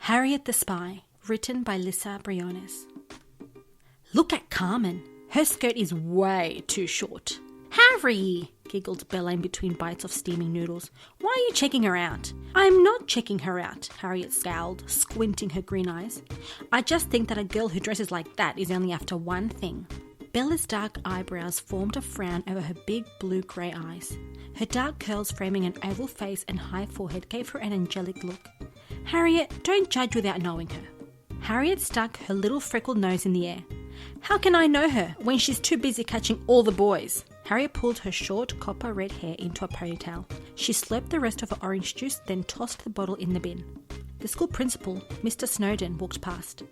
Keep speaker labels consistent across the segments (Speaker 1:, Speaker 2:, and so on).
Speaker 1: Harriet the Spy, written by Lisa Briones. Look at Carmen. Her skirt is way too short. Harry, giggled Bella in between bites of steaming noodles. Why are you checking her out? I'm not checking her out, Harriet scowled, squinting her green eyes. I just think that a girl who dresses like that is only after one thing. Bella's dark eyebrows formed a frown over her big blue-grey eyes. Her dark curls framing an oval face and high forehead gave her an angelic look. Harriet, don't judge without knowing her. Harriet stuck her little freckled nose in the air. How can I know her when she's too busy catching all the boys? Harriet pulled her short copper-red hair into a ponytail. She slurped the rest of her orange juice, then tossed the bottle in the bin. The school principal, Mr. Snowden, walked past.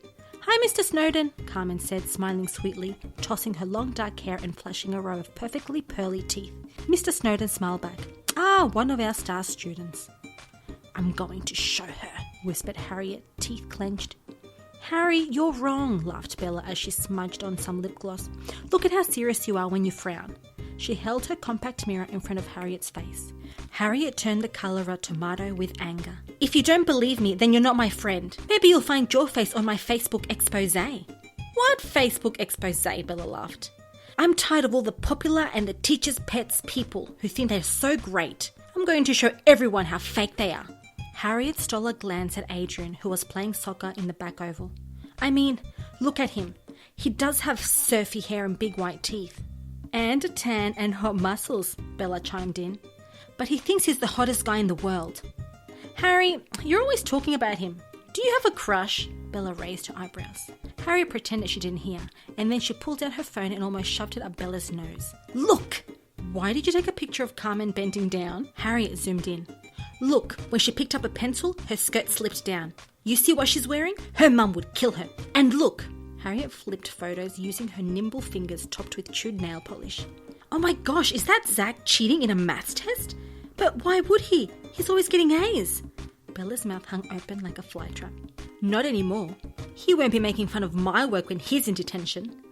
Speaker 1: Hi, Mr. Snowden, Carmen said, smiling sweetly, tossing her long dark hair and flashing a row of perfectly pearly teeth. Mr. Snowden smiled back. Ah, one of our star students. I'm going to show her, whispered Harriet, teeth clenched. Harry, you're wrong, laughed Bella as she smudged on some lip gloss. Look at how serious you are when you frown. She held her compact mirror in front of Harriet's face. Harriet turned the colour of a tomato with anger. If you don't believe me, then you're not my friend. Maybe you'll find your face on my Facebook expose. What Facebook expose? Bella laughed. I'm tired of all the popular and the teacher's pets people who think they're so great. I'm going to show everyone how fake they are. Harriet stole a glance at Adrian, who was playing soccer in the back oval. I mean, look at him. He does have surfy hair and big white teeth. And a tan and hot muscles, Bella chimed in. But he thinks he's the hottest guy in the world. Harry, you're always talking about him. Do you have a crush? Bella raised her eyebrows. Harriet pretended she didn't hear, and then she pulled out her phone and almost shoved it up Bella's nose. Look! Why did you take a picture of Carmen bending down? Harriet zoomed in. Look, when she picked up a pencil, her skirt slipped down. You see what she's wearing? Her mum would kill her. And look! Harriet flipped photos using her nimble fingers topped with chewed nail polish. Oh my gosh, is that Zach cheating in a maths test? But why would he? He's always getting A's. Bella's mouth hung open like a flytrap. Not anymore. He won't be making fun of my work when he's in detention.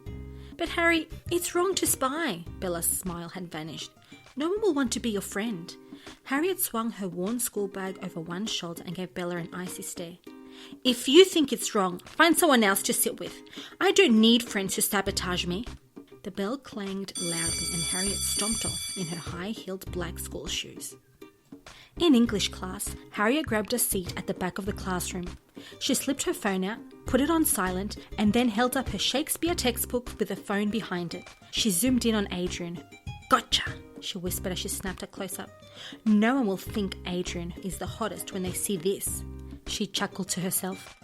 Speaker 1: But Harry, it's wrong to spy. Bella's smile had vanished. No one will want to be your friend. Harriet swung her worn school bag over one shoulder and gave Bella an icy stare. If you think it's wrong, find someone else to sit with. I don't need friends who sabotage me. The bell clanged loudly and Harriet stomped off in her high-heeled black school shoes. In English class, Harriet grabbed a seat at the back of the classroom. She slipped her phone out, put it on silent, and then held up her Shakespeare textbook with the phone behind it. She zoomed in on Adrian. Gotcha, she whispered as she snapped a close-up. No one will think Adrian is the hottest when they see this. She chuckled to herself.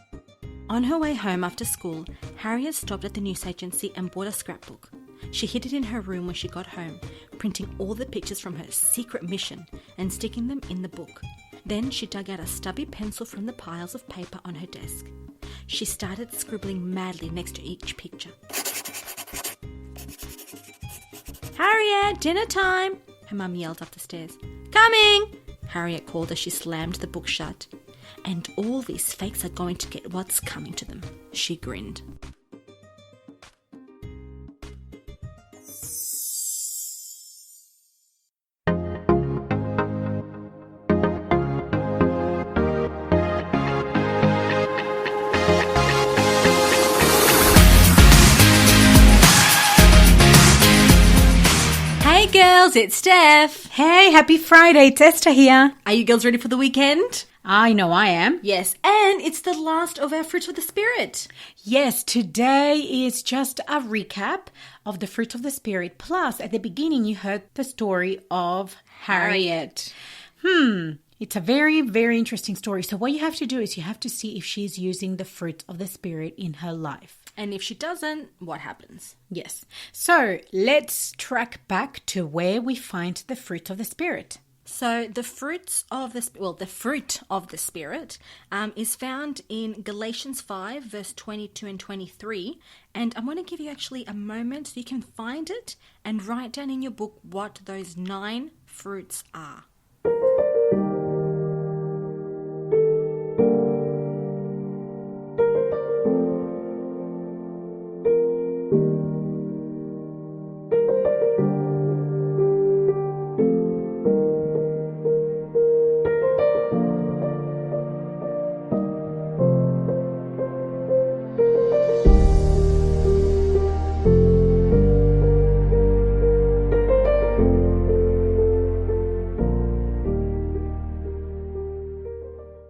Speaker 1: On her way home after school, Harriet stopped at the news agency and bought a scrapbook. She hid it in her room when she got home, printing all the pictures from her secret mission and sticking them in the book. Then she dug out a stubby pencil from the piles of paper on her desk. She started scribbling madly next to each picture. Harriet, dinner time! Her mum yelled up the stairs. Coming! Harriet called as she slammed the book shut. And all these fakes are going to get what's coming to them, she grinned. Hey girls, it's Steph.
Speaker 2: Hey, happy Friday, it's Esther here.
Speaker 1: Are you girls ready for the weekend?
Speaker 2: I know I am.
Speaker 1: Yes, and it's the last of our Fruit of the Spirit.
Speaker 2: Yes, today is just a recap of the Fruit of the Spirit. Plus, at the beginning, you heard the story of Harriet. It's a very, very interesting story. So what you have to do is you have to see if she's using the Fruit of the Spirit in her life.
Speaker 1: And if she doesn't, what happens?
Speaker 2: Yes. So let's track back to where we find the Fruit of the Spirit.
Speaker 1: So the fruit of the Spirit is found in Galatians 5, verse 22 and 23. And I'm going to give you actually a moment so you can find it and write down in your book what those 9 fruits are.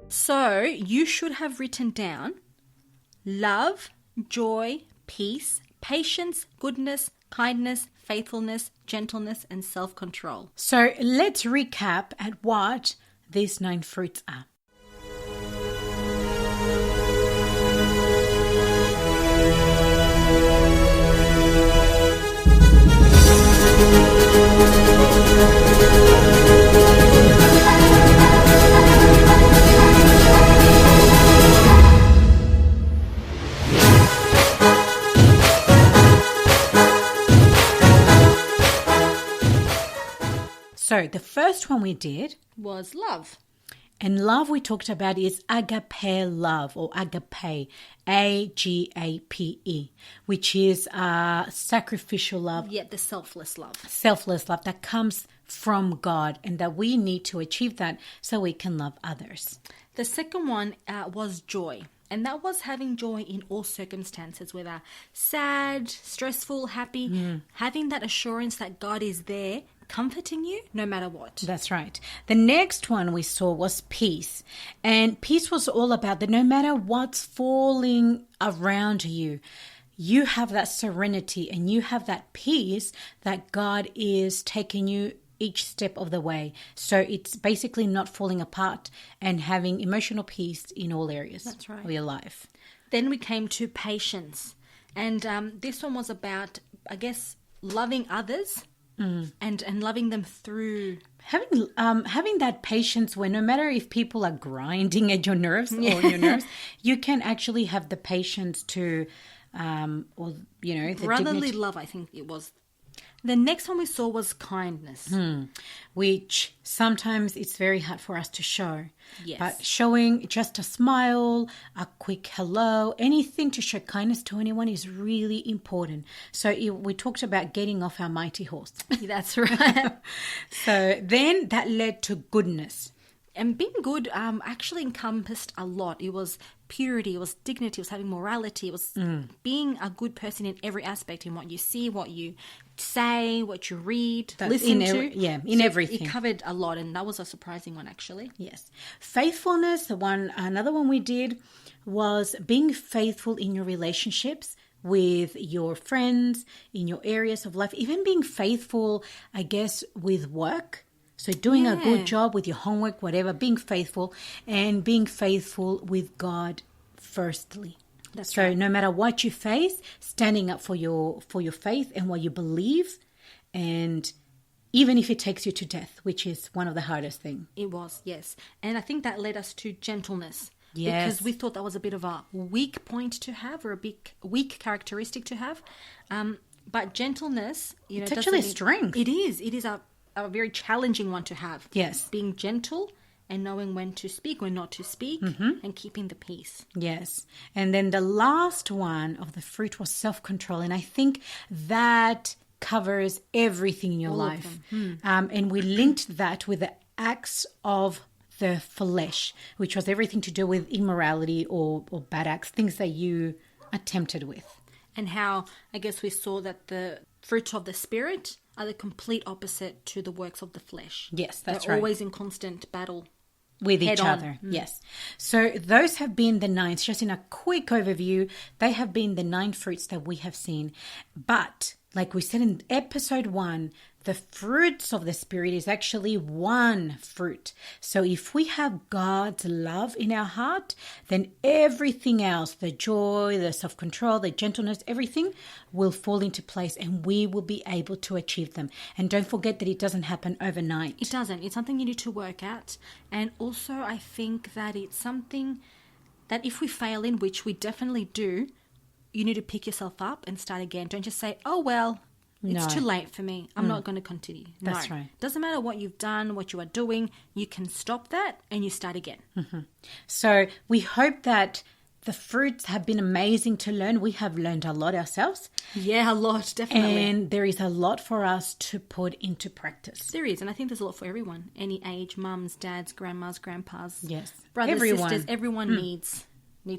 Speaker 1: So you should have written down love, joy, peace, patience, goodness, kindness, faithfulness, gentleness, and self-control.
Speaker 2: So let's recap at what these 9 fruits are. So the first one we did
Speaker 1: Was love.
Speaker 2: and love we talked about is agape love or agape, A-G-A-P-E, which is sacrificial love,
Speaker 1: Yeah, the selfless love.
Speaker 2: selfless love that comes from God, and that we need to achieve that so we can love others.
Speaker 1: The second one was joy. And that was having joy in all circumstances, whether sad, stressful, happy, having that assurance that God is there comforting you no matter what.
Speaker 2: That's right. The next one we saw was peace. And peace was all about that no matter what's falling around you, you have that serenity and you have that peace that God is taking you each step of the way. So it's basically not falling apart and having emotional peace in all areas
Speaker 1: That's right.
Speaker 2: of your life.
Speaker 1: Then we came to patience. And this one was about, I guess, loving others and loving them through.
Speaker 2: Having that patience where no matter if people are grinding at your nerves or your nerves, you can actually have the patience to, the
Speaker 1: Brotherly
Speaker 2: dignity,
Speaker 1: love, I think it was. The next one we saw was kindness.
Speaker 2: which sometimes it's very hard for us to show.
Speaker 1: Yes.
Speaker 2: But showing just a smile, a quick hello, anything to show kindness to anyone is really important. So we talked about getting off our mighty horse.
Speaker 1: That's right.
Speaker 2: So then that led to goodness.
Speaker 1: And being good actually encompassed a lot. It was purity, it was dignity, it was having morality, it was being a good person in every aspect, in what you see, what you say, what you read, listen to.
Speaker 2: In everything.
Speaker 1: It covered a lot, and that was a surprising one, actually.
Speaker 2: Yes. Faithfulness, another one we did was being faithful in your relationships with your friends, in your areas of life, even being faithful, I guess, with work. So doing a good job with your homework, whatever, being faithful, and being faithful with God firstly.
Speaker 1: That's
Speaker 2: so
Speaker 1: right.
Speaker 2: no matter what you face, standing up for your faith and what you believe, and even if it takes you to death, which is one of the hardest things.
Speaker 1: It was, yes. And I think that led us to gentleness.
Speaker 2: Yes.
Speaker 1: Because we thought that was a bit of a weak point to have, or a big weak characteristic to have. But gentleness,
Speaker 2: it's actually a strength.
Speaker 1: It is. It is a very challenging one to have.
Speaker 2: Yes.
Speaker 1: Being gentle and knowing when to speak, when not to speak, and keeping the peace.
Speaker 2: Yes. And then the last one of the fruit was self-control. And I think that covers everything in your
Speaker 1: All of
Speaker 2: life. And we linked that with the acts of the flesh, which was everything to do with immorality or bad acts, things that you are tempted with.
Speaker 1: And how, I guess, we saw that the fruits of the Spirit are the complete opposite to the works of the flesh.
Speaker 2: Yes, that's
Speaker 1: They're
Speaker 2: right.
Speaker 1: always in constant battle.
Speaker 2: With each
Speaker 1: Head on.
Speaker 2: other, yes. So those have been the 9. Just in a quick overview, they have been the 9 fruits that we have seen. But like we said in episode 1, the fruits of the Spirit is actually one fruit. So if we have God's love in our heart, then everything else, the joy, the self-control, the gentleness, everything will fall into place and we will be able to achieve them. And don't forget that it doesn't happen overnight.
Speaker 1: It doesn't. It's something you need to work at. And also, I think that it's something that if we fail in, which we definitely do, you need to pick yourself up and start again. Don't just say, oh, well, it's too late for me. I'm not going to continue.
Speaker 2: That's right.
Speaker 1: Doesn't matter what you've done, what you are doing. You can stop that and you start again.
Speaker 2: So we hope that the fruits have been amazing to learn. We have learned a lot ourselves.
Speaker 1: Yeah, a lot, definitely.
Speaker 2: And there is a lot for us to put into practice.
Speaker 1: There is, and I think there's a lot for everyone. Any age, mums, dads, grandmas, grandpas,
Speaker 2: Yes.
Speaker 1: brothers,
Speaker 2: Everyone.
Speaker 1: sisters. Everyone needs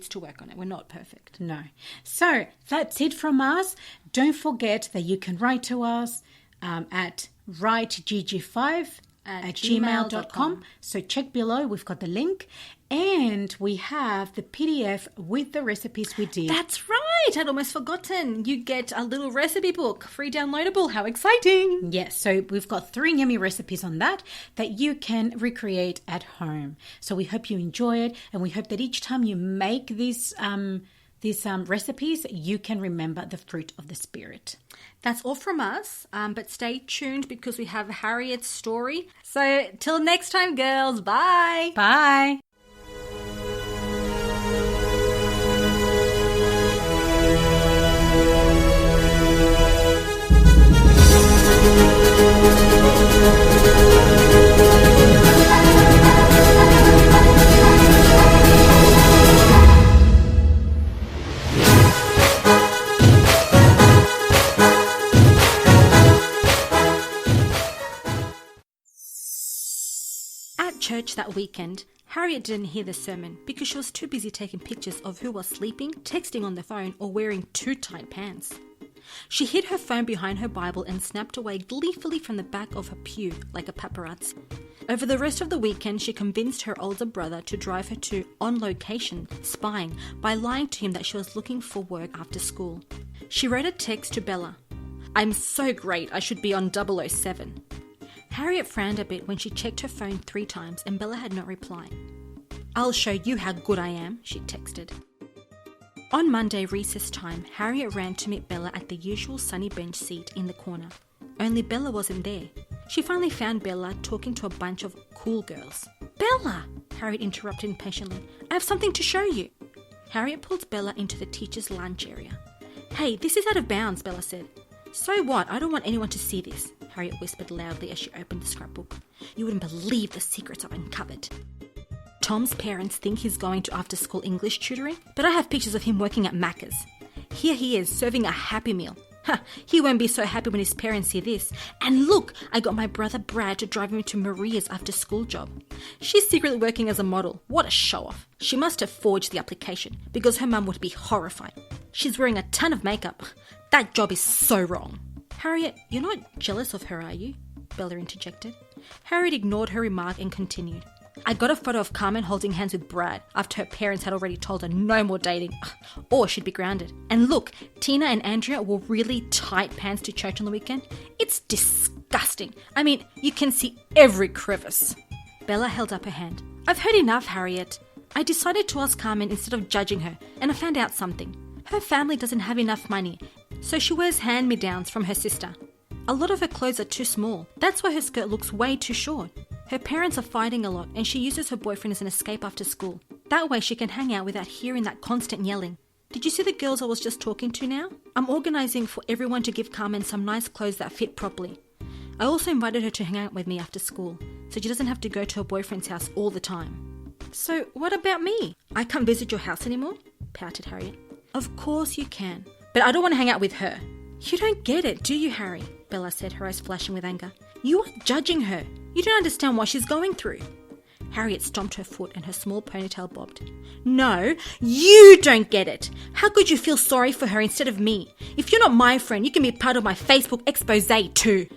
Speaker 1: to work on it. We're not perfect.
Speaker 2: No. So that's it from us. Don't forget that you can write to us at writegigi5 gmail.com. So check below, we've got the link. And we have the PDF with the recipes we did.
Speaker 1: That's right. I'd almost forgotten. You get a little recipe book, free downloadable. How exciting.
Speaker 2: Yes, so we've got 3 yummy recipes on that you can recreate at home. So we hope you enjoy it, and we hope that each time you make these recipes, you can remember the fruit of the Spirit.
Speaker 1: That's all from us, but stay tuned because we have Harriet's story. So till next time, girls. Bye.
Speaker 2: Bye.
Speaker 1: At church that weekend, Harriet didn't hear the sermon because she was too busy taking pictures of who was sleeping, texting on the phone, or wearing too tight pants. She hid her phone behind her Bible and snapped away gleefully from the back of her pew like a paparazzi. Over the rest of the weekend, she convinced her older brother to drive her to on-location spying by lying to him that she was looking for work after school. She wrote a text to Bella. "I'm so great, I should be on 007. Harriet frowned a bit when she checked her phone 3 times and Bella had not replied. "I'll show you how good I am," she texted. On Monday recess time, Harriet ran to meet Bella at the usual sunny bench seat in the corner. Only Bella wasn't there. She finally found Bella talking to a bunch of cool girls. "Bella!" Harriet interrupted impatiently. "I have something to show you." Harriet pulled Bella into the teacher's lunch area. "Hey, this is out of bounds," Bella said. "So what? I don't want anyone to see this," Harriet whispered loudly as she opened the scrapbook. "You wouldn't believe the secrets I've uncovered. Tom's parents think he's going to after-school English tutoring, but I have pictures of him working at Macca's. Here he is, serving a Happy Meal. He won't be so happy when his parents see this. And look, I got my brother Brad to drive him to Maria's after-school job. She's secretly working as a model. What a show-off. She must have forged the application, because her mum would be horrified. She's wearing a ton of makeup. That job is so wrong." "Harriet, you're not jealous of her, are you?" Bella interjected. Harriet ignored her remark and continued. "I got a photo of Carmen holding hands with Brad after her parents had already told her no more dating, or she'd be grounded. And look, Tina and Andrea wore really tight pants to church on the weekend. It's disgusting. I mean, you can see every crevice." Bella held up her hand. "I've heard enough, Harriet. I decided to ask Carmen instead of judging her, and I found out something. Her family doesn't have enough money, so she wears hand-me-downs from her sister. A lot of her clothes are too small. That's why her skirt looks way too short. Her parents are fighting a lot and she uses her boyfriend as an escape after school. That way she can hang out without hearing that constant yelling. Did you see the girls I was just talking to now? I'm organising for everyone to give Carmen some nice clothes that fit properly. I also invited her to hang out with me after school, so she doesn't have to go to her boyfriend's house all the time." "So what about me? I can't visit your house anymore?" pouted Harriet. "Of course you can, but I don't want to hang out with her." "You don't get it, do you, Harry?" Bella said, her eyes flashing with anger. "You are judging her. You don't understand what she's going through." Harriet stomped her foot and her small ponytail bobbed. "No, you don't get it. How could you feel sorry for her instead of me? If you're not my friend, you can be part of my Facebook expose too."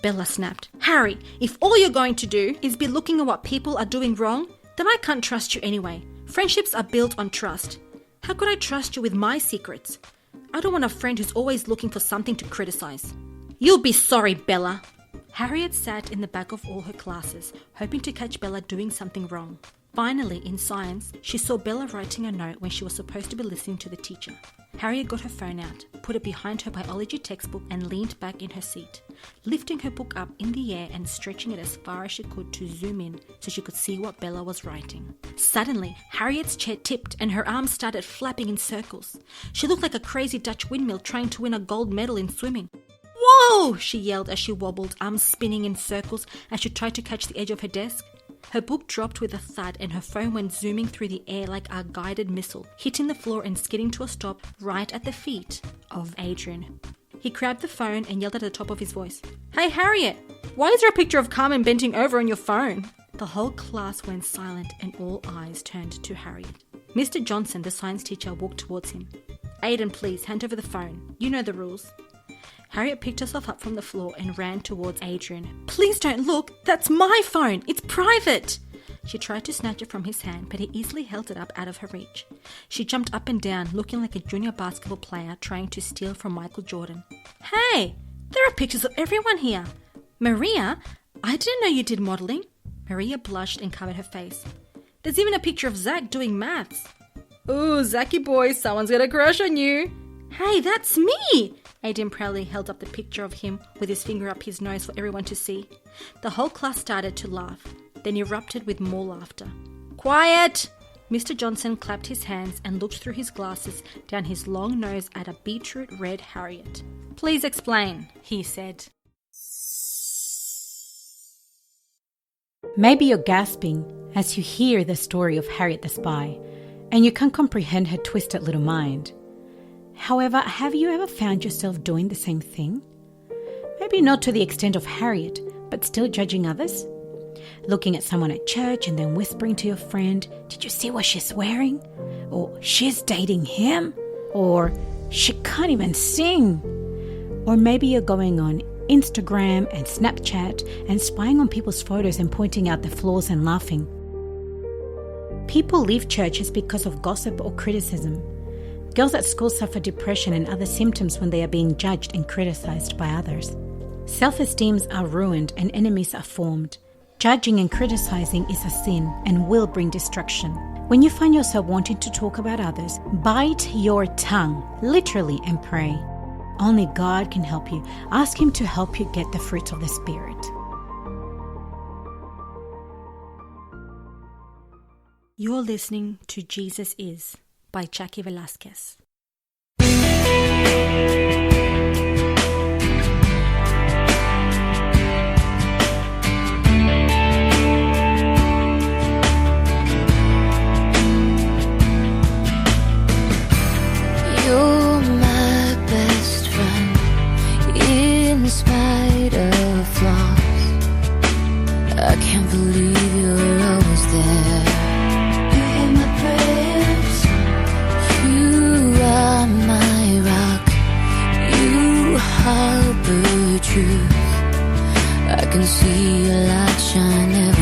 Speaker 1: Bella snapped. "Harry, if all you're going to do is be looking at what people are doing wrong, then I can't trust you anyway. Friendships are built on trust. How could I trust you with my secrets? I don't want a friend who's always looking for something to criticize." "You'll be sorry, Bella." Harriet sat in the back of all her classes, hoping to catch Bella doing something wrong. Finally, in science, she saw Bella writing a note when she was supposed to be listening to the teacher. Harriet got her phone out, put it behind her biology textbook and leaned back in her seat, lifting her book up in the air and stretching it as far as she could to zoom in so she could see what Bella was writing. Suddenly, Harriet's chair tipped and her arms started flapping in circles. She looked like a crazy Dutch windmill trying to win a gold medal in swimming. "Whoa!" she yelled as she wobbled, arms spinning in circles as she tried to catch the edge of her desk. Her book dropped with a thud and her phone went zooming through the air like a guided missile, hitting the floor and skidding to a stop right at the feet of Adrian. He grabbed the phone and yelled at the top of his voice, "Hey Harriet, why is there a picture of Carmen bending over on your phone?" The whole class went silent and all eyes turned to Harriet. Mr. Johnson, the science teacher, walked towards him. "Aiden, please, hand over the phone. You know the rules." Harriet picked herself up from the floor and ran towards Adrian. "Please don't look! That's my phone! It's private!" She tried to snatch it from his hand, but he easily held it up out of her reach. She jumped up and down, looking like a junior basketball player trying to steal from Michael Jordan. "Hey! There are pictures of everyone here! Maria, I didn't know you did modelling." Maria blushed and covered her face. "There's even a picture of Zach doing maths." "Ooh, Zachy boy, someone's got a crush on you." "Hey, that's me!" Adrian proudly held up the picture of him with his finger up his nose for everyone to see. The whole class started to laugh, then erupted with more laughter. "Quiet!" Mr. Johnson clapped his hands and looked through his glasses down his long nose at a beetroot red Harriet. "Please explain," he said.
Speaker 2: Maybe you're gasping as you hear the story of Harriet the spy, and you can't comprehend her twisted little mind. However, have you ever found yourself doing the same thing? Maybe not to the extent of Harriet, but still judging others? Looking at someone at church and then whispering to your friend, "Did you see what she's wearing?" Or "She's dating him?" Or "She can't even sing." Or maybe you're going on Instagram and Snapchat and spying on people's photos and pointing out the flaws and laughing. People leave churches because of gossip or criticism. Girls at school suffer depression and other symptoms when they are being judged and criticized by others. Self-esteems are ruined and enemies are formed. Judging and criticizing is a sin and will bring destruction. When you find yourself wanting to talk about others, bite your tongue, literally, and pray. Only God can help you. Ask Him to help you get the fruits of the Spirit.
Speaker 1: You're listening to Jesus Is by Jaci Velasquez.
Speaker 3: You're my best friend, in spite of flaws. I can't believe you're always there. You hear my prayers. You are my rock. You harbor truth. I can see your light shine everywhere.